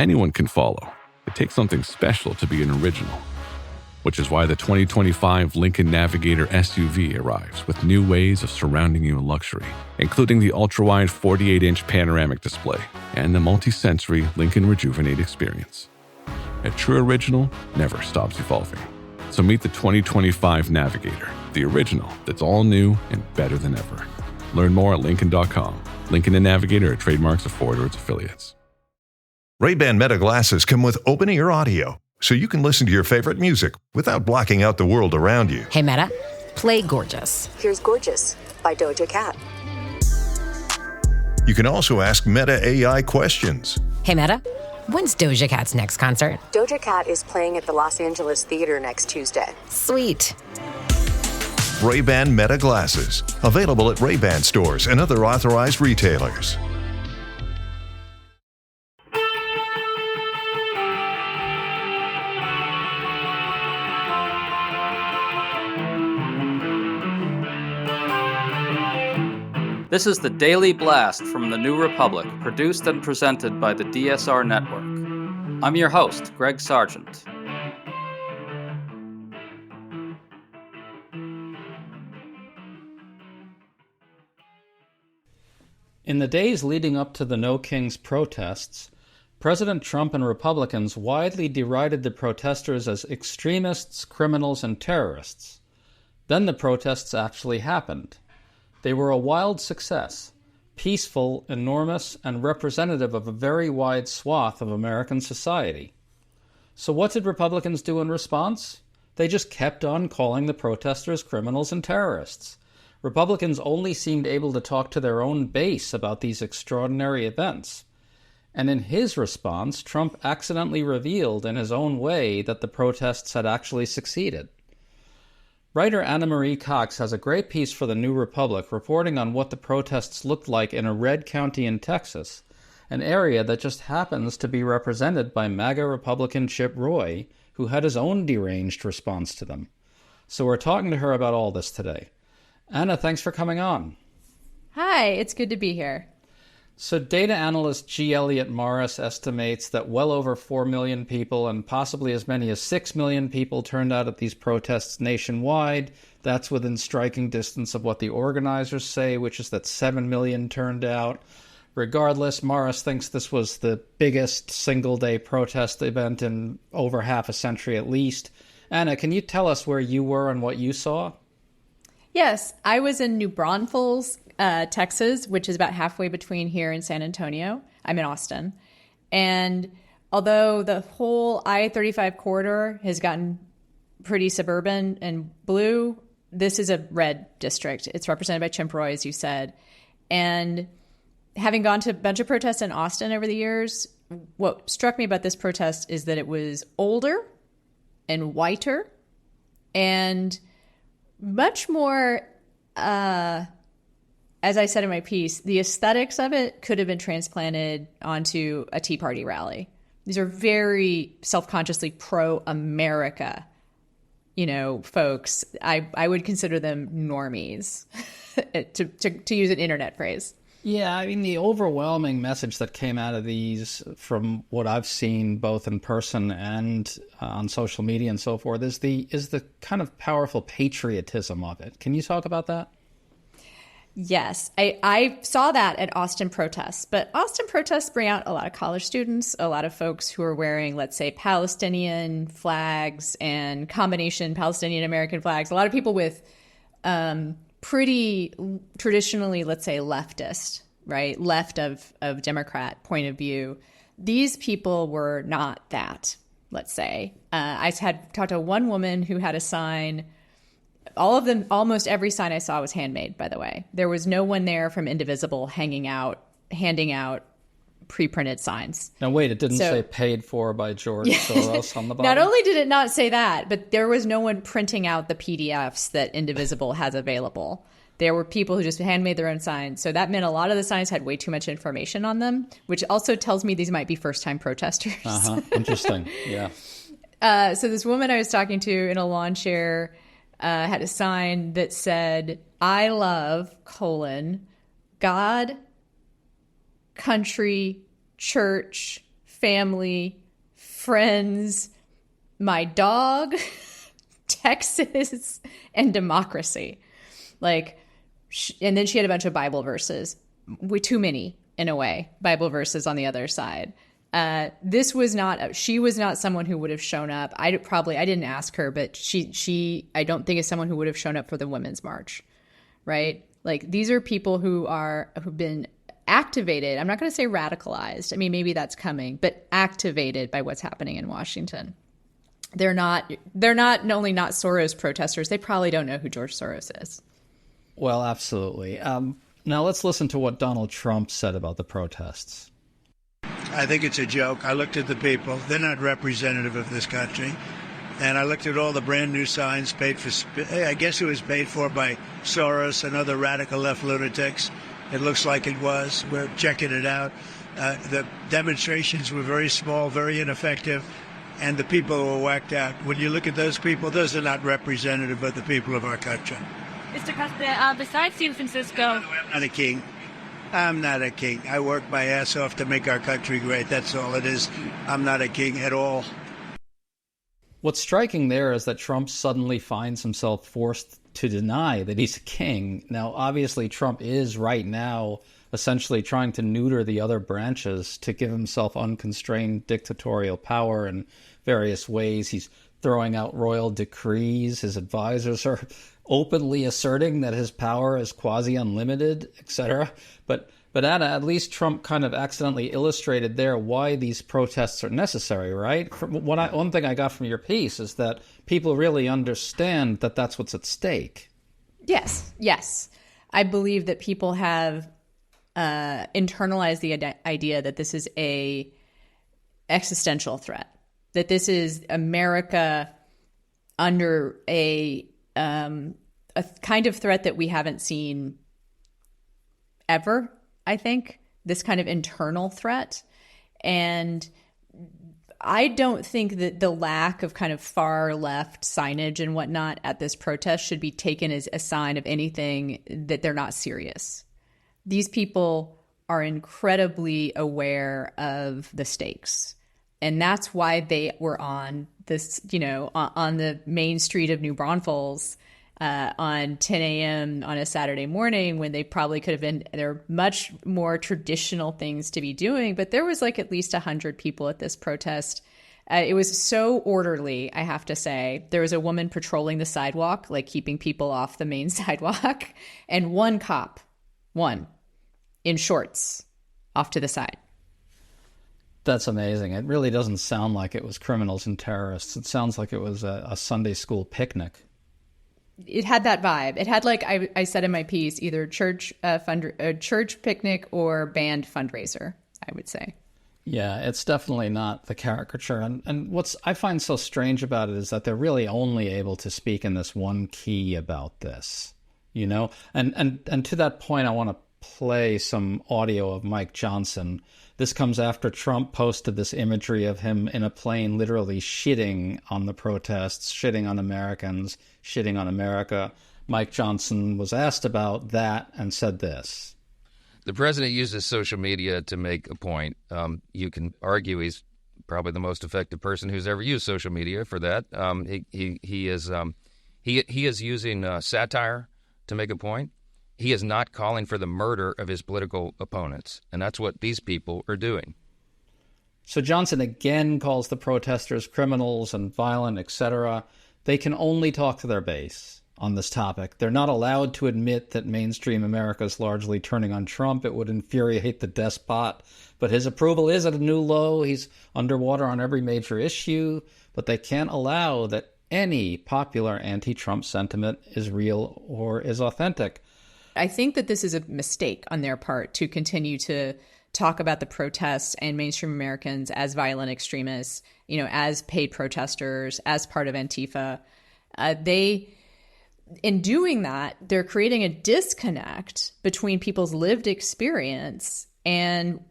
Anyone can follow. It takes something special to be an original, which is why the 2025 Lincoln Navigator SUV arrives with new ways of surrounding you in luxury, including the ultra-wide 48-inch panoramic display and the multi-sensory Lincoln Rejuvenate experience. A true original never stops evolving. So meet the 2025 Navigator, the original that's all new and better than ever. Learn more at Lincoln.com. Lincoln and Navigator are trademarks of Ford or its affiliates. Ray-Ban Meta glasses come with open-ear audio, so you can listen to your favorite music without blocking out the world around you. Hey Meta, play Gorgeous. Here's Gorgeous by Doja Cat. You can also ask Meta AI questions. Hey Meta, when's Doja Cat's next concert? Doja Cat is playing at the Los Angeles Theater next Tuesday. Sweet. Ray-Ban Meta glasses, available at Ray-Ban stores and other authorized retailers. This is the Daily Blast from the New Republic, produced and presented by the DSR Network. I'm your host, Greg Sargent. In the days leading up to the No Kings protests, President Trump and Republicans widely derided the protesters as extremists, criminals, and terrorists. Then the protests actually happened. They were a wild success, peaceful, enormous, and representative of a very wide swath of American society. So what did Republicans do in response? They just kept on calling the protesters criminals and terrorists. Republicans only seemed able to talk to their own base about these extraordinary events. And in his response, Trump accidentally revealed in his own way that the protests had actually succeeded. Writer Anna Marie Cox has a great piece for the New Republic reporting on what the protests looked like in a red county in Texas, an area that just happens to be represented by MAGA Republican Chip Roy, who had his own deranged response to them. So we're talking to her about all this today. Anna, thanks for coming on. Hi, it's good to be here. So data analyst G. Elliott Morris estimates that well over 4 million people and possibly as many as 6 million people turned out at these protests nationwide. That's within striking distance of what the organizers say, which is that 7 million turned out. Regardless, Morris thinks this was the biggest single-day protest event in over half a century at least. Anna, can you tell us where you were and what you saw? Yes, I was in New Braunfels, Texas, which is about halfway between here and San Antonio. I'm in Austin. And although the whole I-35 corridor has gotten pretty suburban and blue, this is a red district. It's represented by Chip Roy, as you said. And having gone to a bunch of protests in Austin over the years, what struck me about this protest is that it was older and whiter and much more, as I said in my piece, the aesthetics of it could have been transplanted onto a Tea Party rally. These are very self-consciously pro-America, folks. I would consider them normies, to use an internet phrase. Yeah, I mean, the overwhelming message that came out of these, from what I've seen both in person and on social media and so forth, is the kind of powerful patriotism of it. Can you talk about that? Yes, I saw that at Austin protests, but Austin protests bring out a lot of college students, a lot of folks who are wearing, let's say, Palestinian flags and combination Palestinian-American flags, a lot of people with pretty traditionally, let's say, leftist, right? Left of Democrat point of view. These people were not that, let's say. I had talked to one woman who had a sign. All of them, almost every sign I saw was handmade, by the way. There was no one there from Indivisible handing out pre-printed signs. Now, wait, it didn't say paid for by George Soros on the bottom? Not only did it not say that, but there was no one printing out the PDFs that Indivisible has available. There were people who just handmade their own signs. So that meant a lot of the signs had way too much information on them, which also tells me these might be first-time protesters. Interesting, yeah. So this woman I was talking to in a lawn chair had a sign that said, "I love, God, country, church, family, friends, my dog, Texas, and democracy. Like, and then she had a bunch of Bible verses. Too many, in a way, Bible verses on the other side. She was not someone who would have shown up. I didn't ask her, but I don't think is someone who would have shown up for the Women's March, right? Like, these are people who've been activated. I'm not going to say radicalized. I mean, maybe that's coming, but activated by what's happening in Washington. They're not only not Soros protesters, they probably don't know who George Soros is. Well, absolutely. Now let's listen to what Donald Trump said about the protests. I think it's a joke. I looked at the people. They're not representative of this country. And I looked at all the brand new signs I guess it was paid for by Soros and other radical left lunatics. It looks like it was. We're checking it out. The demonstrations were very small, very ineffective, and the people were whacked out. When you look at those people, those are not representative of the people of our country. Mr. Costa, besides San Francisco... I'm not a king. I'm not a king. I work my ass off to make our country great. That's all it is. I'm not a king at all. What's striking there is that Trump suddenly finds himself forced to deny that he's a king. Now, obviously, Trump is right now essentially trying to neuter the other branches to give himself unconstrained dictatorial power in various ways. He's throwing out royal decrees. His advisors are openly asserting that his power is quasi-unlimited, etc. But Anna, at least Trump kind of accidentally illustrated there why these protests are necessary, right? One thing I got from your piece is that people really understand that that's what's at stake. Yes. I believe that people have internalized the idea that this is a existential threat, that this is America under a kind of threat that we haven't seen ever. I think this kind of internal threat. And I don't think that the lack of kind of far left signage and whatnot at this protest should be taken as a sign of anything that they're not serious. These people are incredibly aware of the stakes. And that's why they were on this, on the main street of New Braunfels on 10 a.m. on a Saturday morning, when they probably could have been, there are much more traditional things to be doing, but there was like at least 100 people at this protest. It was so orderly, I have to say. There was a woman patrolling the sidewalk, like keeping people off the main sidewalk, and one cop, in shorts, off to the side. That's amazing. It really doesn't sound like it was criminals and terrorists. It sounds like it was a Sunday school picnic. It had that vibe. It had, like I said in my piece, either church picnic or band fundraiser, I would say. Yeah, it's definitely not the caricature. And what's I find so strange about it is that they're really only able to speak in this one key about this, And to that point, I want to play some audio of Mike Johnson. This comes after Trump posted this imagery of him in a plane literally shitting on the protests, shitting on Americans, shitting on America. Mike Johnson was asked about that and said this. The president uses social media to make a point. You can argue he's probably the most effective person who's ever used social media for that. He is using satire to make a point. He is not calling for the murder of his political opponents, and that's what these people are doing. So Johnson again calls the protesters criminals and violent, etc. They can only talk to their base on this topic. They're not allowed to admit that mainstream America is largely turning on Trump. It would infuriate the despot. But his approval is at a new low. He's underwater on every major issue. But they can't allow that any popular anti-Trump sentiment is real or is authentic. I think that this is a mistake on their part to continue to talk about the protests and mainstream Americans as violent extremists, as paid protesters, as part of Antifa. In doing that, they're creating a disconnect between people's lived experience and,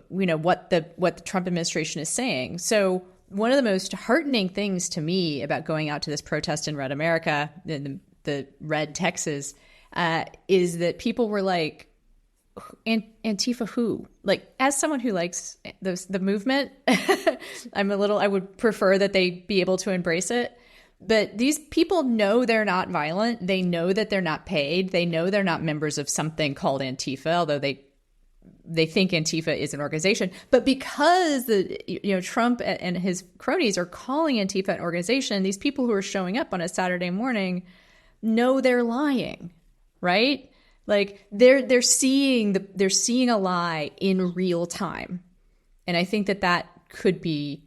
what the Trump administration is saying. So one of the most heartening things to me about going out to this protest in Red America, in the Red Texas, is that people were like, Antifa who? Like, as someone who likes the movement, I would prefer that they be able to embrace it. But these people know they're not violent. They know that they're not paid. They know they're not members of something called Antifa, although they think Antifa is an organization. But because Trump and his cronies are calling Antifa an organization, these people who are showing up on a Saturday morning know they're lying, right? Like they're seeing a lie in real time. And I think that could be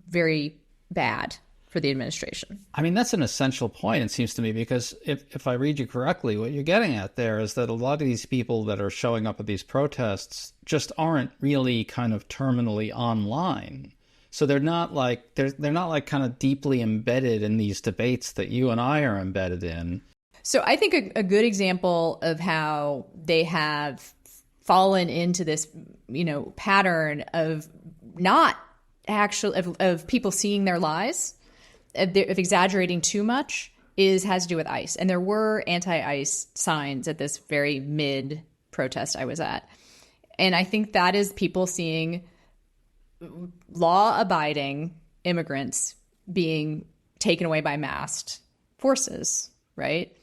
very bad for the administration. I mean, that's an essential point, it seems to me, because if I read you correctly, what you're getting at there is that a lot of these people that are showing up at these protests just aren't really kind of terminally online. So they're not like kind of deeply embedded in these debates that you and I are embedded in. So I think a good example of how they have fallen into this, pattern of not actually of people seeing their lies, of exaggerating too much, has to do with ICE. And there were anti-ICE signs at this very mid protest I was at. And I think that is people seeing law-abiding immigrants being taken away by masked forces, right?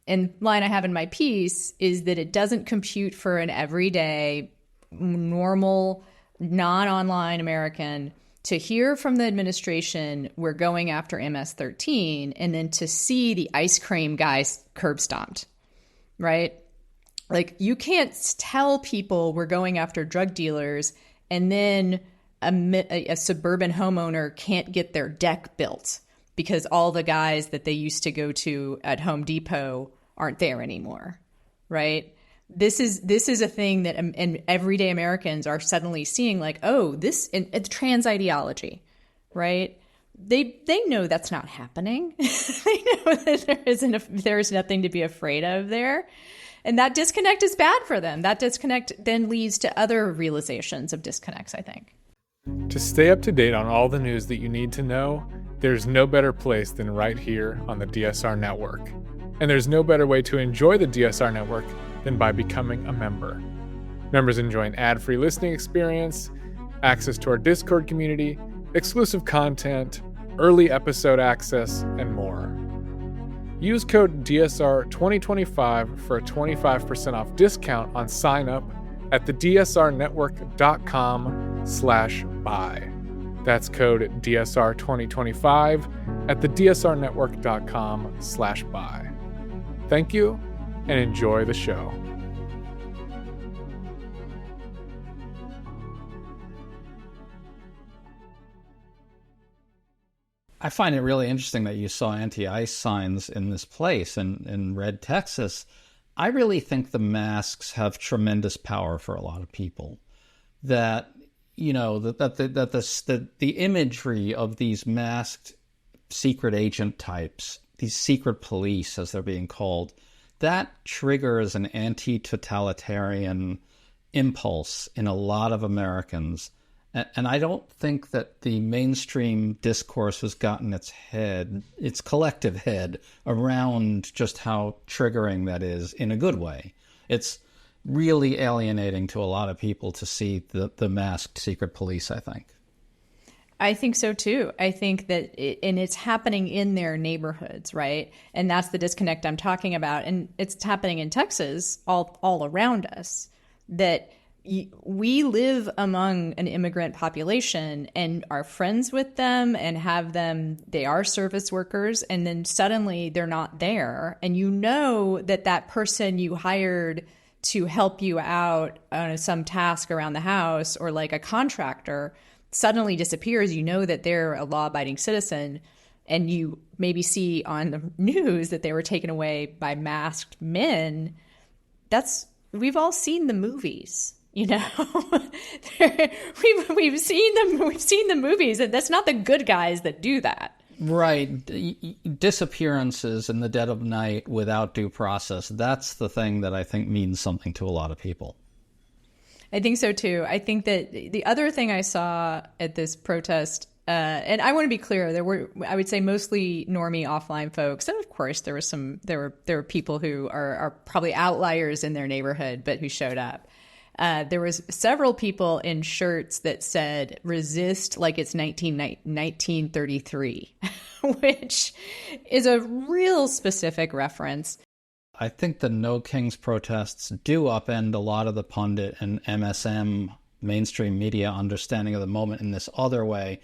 And line I have in my piece is that it doesn't compute for an everyday, normal, non-online American to hear from the administration we're going after MS-13 and then to see the ice cream guys curb stomped, right? Like, you can't tell people we're going after drug dealers and then a suburban homeowner can't get their deck built because all the guys that they used to go to at Home Depot aren't there anymore, right? This is a thing that and everyday Americans are suddenly seeing, like, oh, it's trans ideology, right? They know that's not happening. They know that there's nothing to be afraid of there. And that disconnect is bad for them. That disconnect then leads to other realizations of disconnects, I think. To stay up to date on all the news that you need to know, there's no better place than right here on the DSR Network. And there's no better way to enjoy the DSR Network than by becoming a member. Members enjoy an ad-free listening experience, access to our Discord community, exclusive content, early episode access, and more. Use code DSR2025 for a 25% off discount on sign-up at thedsrnetwork.com/buy. That's code DSR2025 at thedsrnetwork.com/buy. Thank you, and enjoy the show. I find it really interesting that you saw anti-ICE signs in this place in Red, Texas. I really think the masks have tremendous power for a lot of people. That, that the imagery of these masked secret agent types, these secret police, as they're being called, that triggers an anti-totalitarian impulse in a lot of Americans. And I don't think that the mainstream discourse has gotten its collective head around just how triggering that is in a good way. It's really alienating to a lot of people to see the masked secret police, I think. I think so too. I think that it's happening in their neighborhoods, right? And that's the disconnect I'm talking about. And it's happening in Texas all around us, that we live among an immigrant population and are friends with them and have them, they are service workers, and then suddenly they're not there. And you know that person you hired to help you out on some task around the house, or like a contractor, suddenly disappears. You know that they're a law-abiding citizen, and you maybe see on the news that they were taken away by masked men. We've all seen the movies. We've seen the movies, and that's not the good guys that do that. Right. Disappearances in the dead of night without due process. That's the thing that I think means something to a lot of people. I think so too. I think that the other thing I saw at this protest, and I want to be clear, there were, I would say, mostly normie offline folks, and of course there were people who are probably outliers in their neighborhood, but who showed up. There was several people in shirts that said resist like it's 1933, which is a real specific reference. I think the No Kings protests do upend a lot of the pundit and MSM mainstream media understanding of the moment in this other way.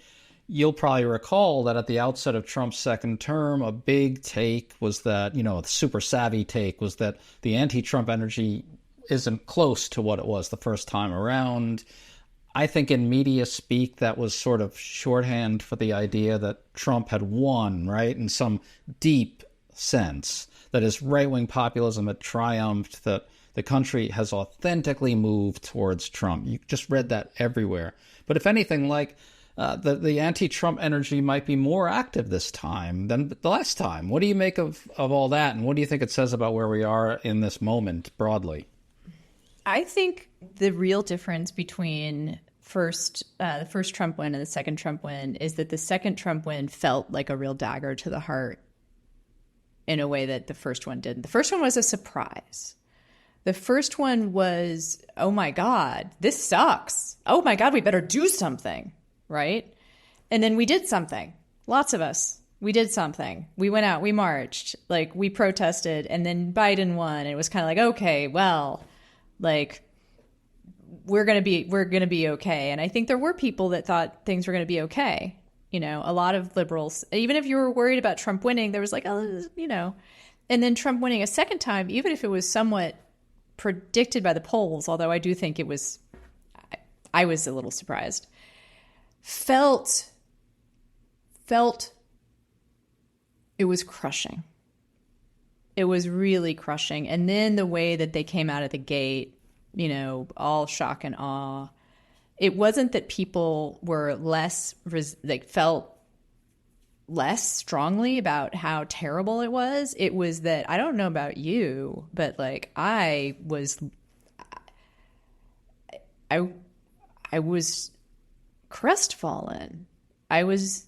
You'll probably recall that at the outset of Trump's second term, a big take was that, the super savvy take was that the anti-Trump energy isn't close to what it was the first time around. I think in media speak, that was sort of shorthand for the idea that Trump had won, right? In some deep sense, that his right-wing populism had triumphed, that the country has authentically moved towards Trump. You just read that everywhere. But if anything, the anti-Trump energy might be more active this time than the last time. What do you make of all that? And what do you think it says about where we are in this moment broadly? I think the real difference between the first Trump win and the second Trump win is that the second Trump win felt like a real dagger to the heart in a way that the first one didn't. The first one was a surprise. The first one was, oh my God, this sucks. Oh my God, we better do something, right? And then we did something. Lots of us. We did something. We went out, we marched, we protested, and then Biden won. And it was kind of like, okay, well, we're going to be okay. And I think there were people that thought things were going to be okay. A lot of liberals, even if you were worried about Trump winning, there was and then Trump winning a second time, even if it was somewhat predicted by the polls, although I do think I was a little surprised, felt it was crushing. It was really crushing. And then the way that they came out of the gate, all shock and awe. It wasn't that people were felt less strongly about how terrible it was. It was that, I don't know about you, but I was crestfallen. I was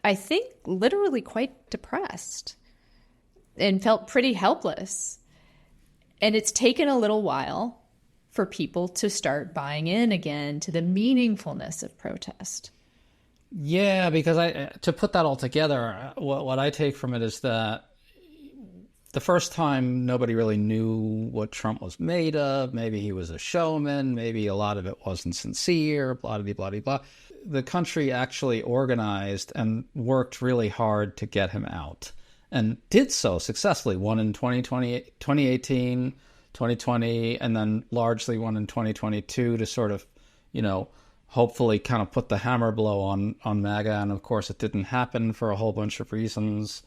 I think literally quite depressed and felt pretty helpless. And it's taken a little while for people to start buying in again to the meaningfulness of protest. Yeah, because to put that all together, what I take from it is that the first time nobody really knew what Trump was made of. Maybe he was a showman. Maybe a lot of it wasn't sincere, blah, blah, blah, blah. The country actually organized and worked really hard to get him out and did so successfully. Won in 2018, 2020, and then largely won in 2022 to sort of, hopefully kind of put the hammer blow on MAGA. And of course, it didn't happen for a whole bunch of reasons.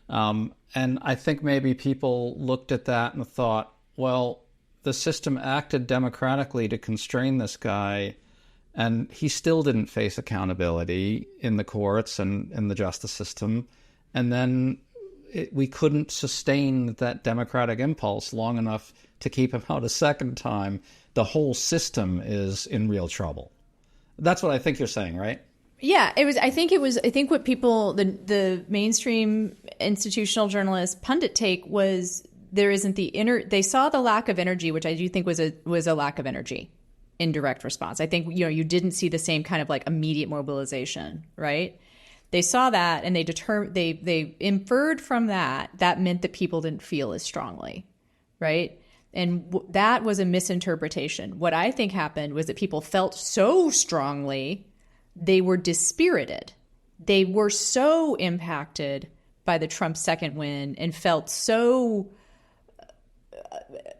And I think maybe people looked at that and thought, well, the system acted democratically to constrain this guy, and he still didn't face accountability in the courts and in the justice system. And then we couldn't sustain that democratic impulse long enough to keep him out a second time. The whole system is in real trouble. That's what I think you're saying, right? Yeah, I think what people, the mainstream institutional journalist pundit take was there isn't they saw the lack of energy, which I do think was a lack of energy in direct response. I think, you didn't see the same kind of immediate mobilization, right? They saw that and they inferred from that meant that people didn't feel as strongly, right? And that was a misinterpretation. What I think happened was that people felt so strongly, they were dispirited. They were so impacted by the Trump second win and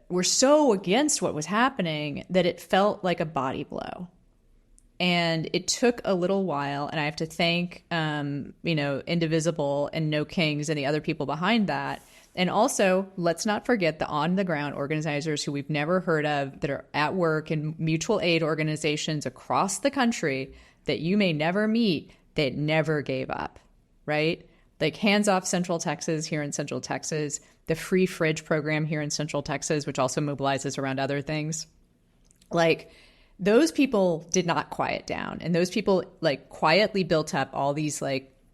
were so against what was happening that it felt like a body blow. And it took a little while, and I have to thank, Indivisible and No Kings and the other people behind that. And also, let's not forget the on-the-ground organizers who we've never heard of that are at work in mutual aid organizations across the country that you may never meet that never gave up, right? Like Hands Off Central Texas here in Central Texas, the Free Fridge program here in Central Texas, which also mobilizes around other things. Those people did not quiet down. And those people quietly built up all these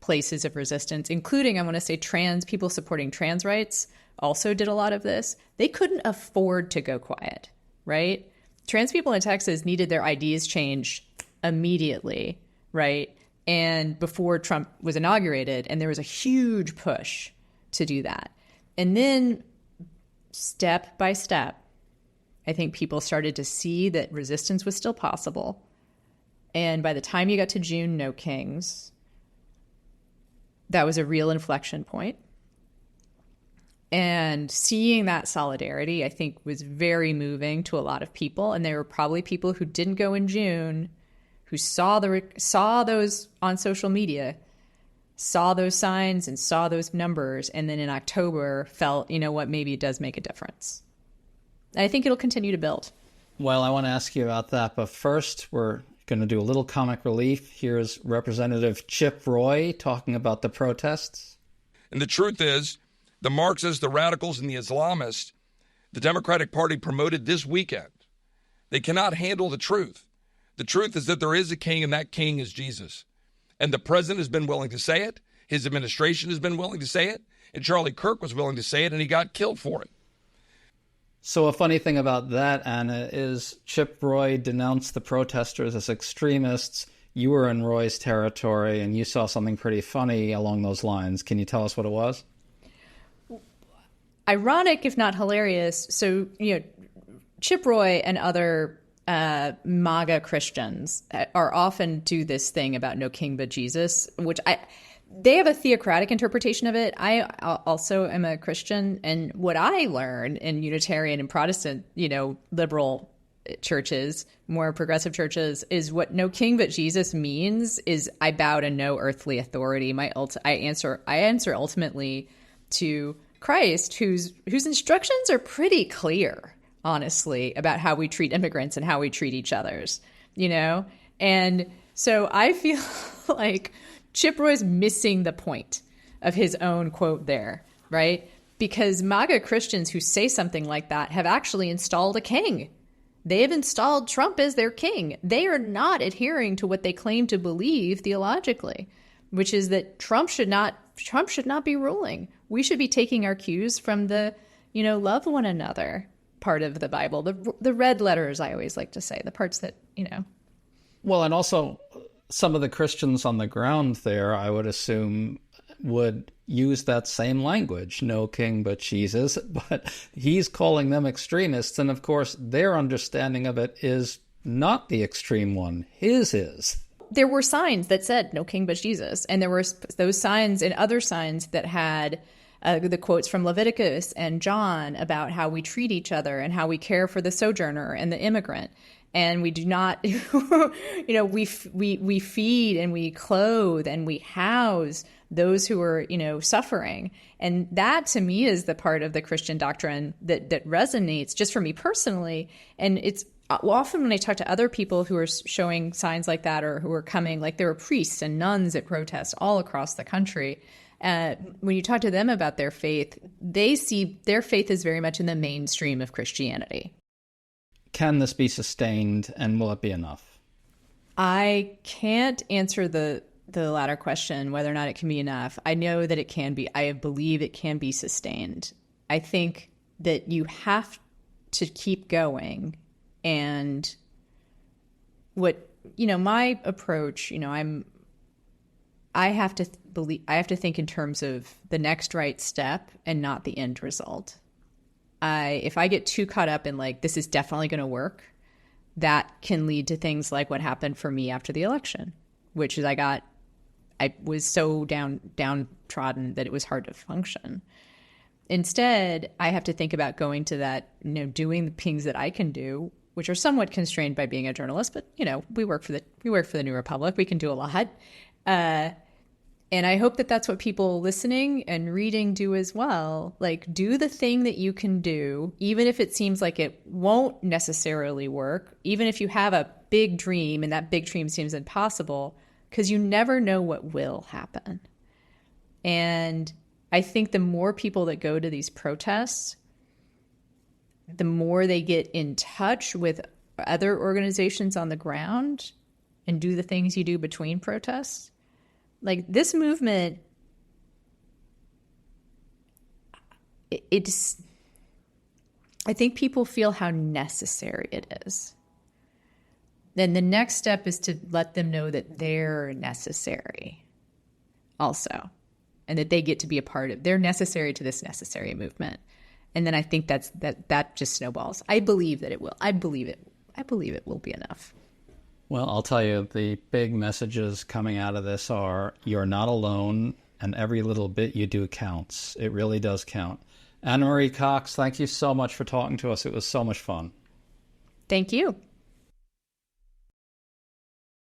places of resistance, including, I want to say, trans people supporting trans rights also did a lot of this. They couldn't afford to go quiet, right? Trans people in Texas needed their IDs changed immediately, right? And before Trump was inaugurated, and there was a huge push to do that. And then step by step, I think people started to see that resistance was still possible. And by the time you got to June, no kings, that was a real inflection point. And seeing that solidarity, I think, was very moving to a lot of people. And there were probably people who didn't go in June, who saw those on social media, saw those signs and saw those numbers, and then in October felt, you know what, maybe it does make a difference. I think it'll continue to build. Well, I want to ask you about that, but first we're going to do a little comic relief. Here's Representative Chip Roy talking about the protests. And the truth is, the Marxists, the radicals, and the Islamists, the Democratic Party promoted this weekend. They cannot handle the truth. The truth is that there is a king, and that king is Jesus. And the president has been willing to say it. His administration has been willing to say it. And Charlie Kirk was willing to say it, and he got killed for it. So a funny thing about that, Anna, is Chip Roy denounced the protesters as extremists. You were in Roy's territory, and you saw something pretty funny along those lines. Can you tell us what it was? Ironic, if not hilarious. So, Chip Roy and other MAGA Christians are often do this thing about no king but Jesus, which they have a theocratic interpretation of it. I also am a Christian, and what I learn in Unitarian and Protestant, liberal churches, more progressive churches, is what no king but Jesus means is I bow to no earthly authority. I answer ultimately to Christ, whose instructions are pretty clear, honestly, about how we treat immigrants and how we treat each others, And so I feel like Chip Roy's missing the point of his own quote there, right? Because MAGA Christians who say something like that have actually installed a king. They have installed Trump as their king. They are not adhering to what they claim to believe theologically, which is that Trump should not be ruling. We should be taking our cues from the, love one another part of the Bible, the red letters, I always like to say, the parts that, Well, and also some of the Christians on the ground there, I would assume, would use that same language, no king but Jesus, but he's calling them extremists. And of course, their understanding of it is not the extreme one. His is. There were signs that said no king but Jesus. And there were those signs and other signs that had the quotes from Leviticus and John about how we treat each other and how we care for the sojourner and the immigrant. And we do not, we feed and we clothe and we house those who are, suffering. And that to me is the part of the Christian doctrine that resonates just for me personally. And it's often when I talk to other people who are showing signs like that or who are coming, like there were priests and nuns at protests all across the country. When you talk to them about their faith, they see their faith is very much in the mainstream of Christianity. Can this be sustained, and will it be enough? I can't answer the latter question, whether or not it can be enough. I know that it can be. I believe it can be sustained. I think that you have to keep going. And my approach, I have to think in terms of the next right step and not the end result. If I get too caught up in this is definitely going to work, that can lead to things like what happened for me after the election, which is I was so downtrodden that it was hard to function. Instead, I have to think about going to that, doing the things that I can do, which are somewhat constrained by being a journalist, but we work for the New Republic. We can do a lot. And I hope that that's what people listening and reading do as well. Do the thing that you can do, even if it seems like it won't necessarily work, even if you have a big dream and that big dream seems impossible, because you never know what will happen. And I think the more people that go to these protests, the more they get in touch with other organizations on the ground and do the things you do between protests, Like this movement, it's, I think people feel how necessary it is. Then the next step is to let them know that they're necessary also, and that they get to be a part of, they're necessary to this necessary movement. And then I think that just snowballs. I believe that it will. I believe it will be enough. Well, I'll tell you, the big messages coming out of this are you're not alone, and every little bit you do counts. It really does count. Anna Marie Cox, thank you so much for talking to us. It was so much fun. Thank you.